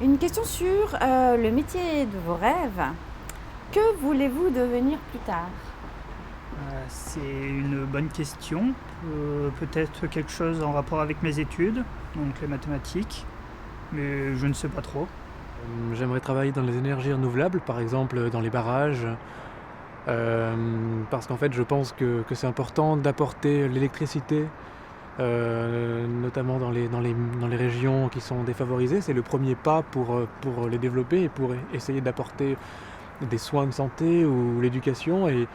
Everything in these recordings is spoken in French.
Une question sur le métier de vos rêves. Que voulez-vous devenir plus tard? C'est une bonne question. Peut-être quelque chose en rapport avec mes études, donc les mathématiques, mais je ne sais pas trop. J'aimerais travailler dans les énergies renouvelables, par exemple dans les barrages, parce qu'en fait je pense que c'est important d'apporter l'électricité, notamment dans les régions qui sont défavorisées. C'est le premier pas pour les développer et pour essayer d'apporter des soins de santé ou l'éducation. Et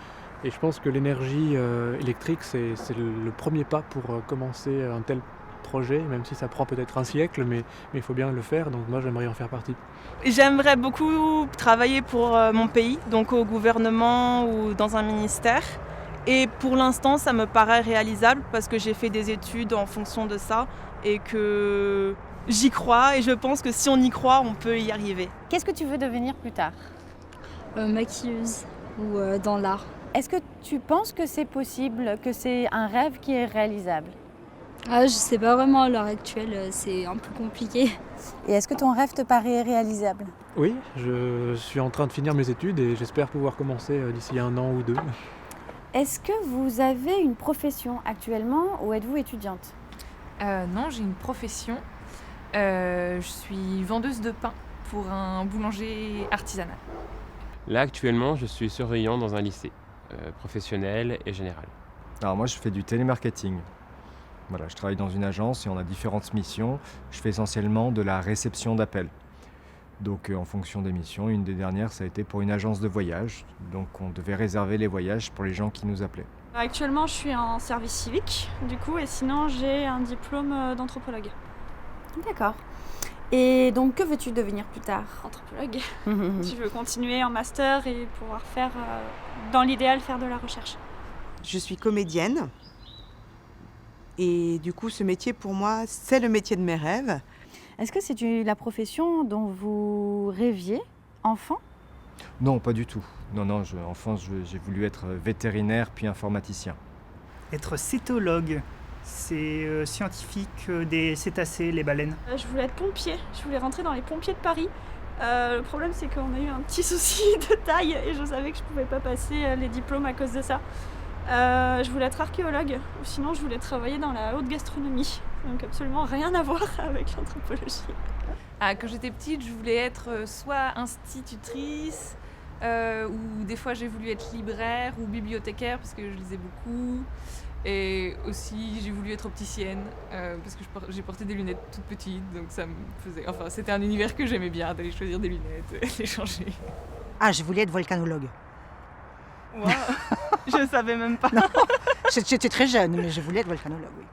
je pense que l'énergie électrique, c'est le premier pas pour commencer un tel projet, même si ça prend peut-être un siècle, mais il faut bien le faire, donc moi j'aimerais en faire partie. J'aimerais beaucoup travailler pour mon pays, donc au gouvernement ou dans un ministère. Et pour l'instant, ça me paraît réalisable parce que j'ai fait des études en fonction de ça et que j'y crois et je pense que si on y croit, on peut y arriver. Qu'est-ce que tu veux devenir plus tard? Maquilleuse ou dans l'art. Est-ce que tu penses que c'est possible, que c'est un rêve qui est réalisable? Je sais pas vraiment à l'heure actuelle, c'est un peu compliqué. Et est-ce que ton rêve te paraît réalisable? Oui, je suis en train de finir mes études et j'espère pouvoir commencer d'ici 1 an ou 2. Est-ce que vous avez une profession actuellement ou êtes-vous étudiante? Non, j'ai une profession. Je suis vendeuse de pain pour un boulanger artisanal. Là, actuellement, je suis surveillant dans un lycée, professionnel et général. Alors moi, je fais du télémarketing. Voilà, je travaille dans une agence et on a différentes missions. Je fais essentiellement de la réception d'appels. Donc en fonction des missions, une des dernières, ça a été pour une agence de voyage. Donc on devait réserver les voyages pour les gens qui nous appelaient. Actuellement, je suis en service civique, du coup, et sinon, j'ai un diplôme d'anthropologue. D'accord. Et donc, que veux-tu devenir plus tard? Anthropologue. Je veux continuer en master et pouvoir faire, dans l'idéal, faire de la recherche. Je suis comédienne. Et du coup, ce métier, pour moi, c'est le métier de mes rêves. Est-ce que c'est la profession dont vous rêviez, enfant? Non, pas du tout. Non, enfant, j'ai voulu être vétérinaire puis informaticien. Être cétologue, c'est scientifique des cétacés, les baleines. Je voulais être pompier, je voulais rentrer dans les pompiers de Paris. Le problème, c'est qu'on a eu un petit souci de taille et je savais que je pouvais pas passer les diplômes à cause de ça. Je voulais être archéologue, ou sinon je voulais travailler dans la haute gastronomie. Donc absolument rien à voir avec l'anthropologie. Quand j'étais petite, je voulais être soit institutrice, ou des fois j'ai voulu être libraire ou bibliothécaire parce que je lisais beaucoup. Et aussi j'ai voulu être opticienne parce que j'ai porté des lunettes toutes petites, donc ça me faisait... Enfin, c'était un univers que j'aimais bien, d'aller choisir des lunettes et les changer. Ah, je voulais être volcanologue. Wow. Je savais même pas. Non, j'étais très jeune, mais je voulais être volcanologue, oui.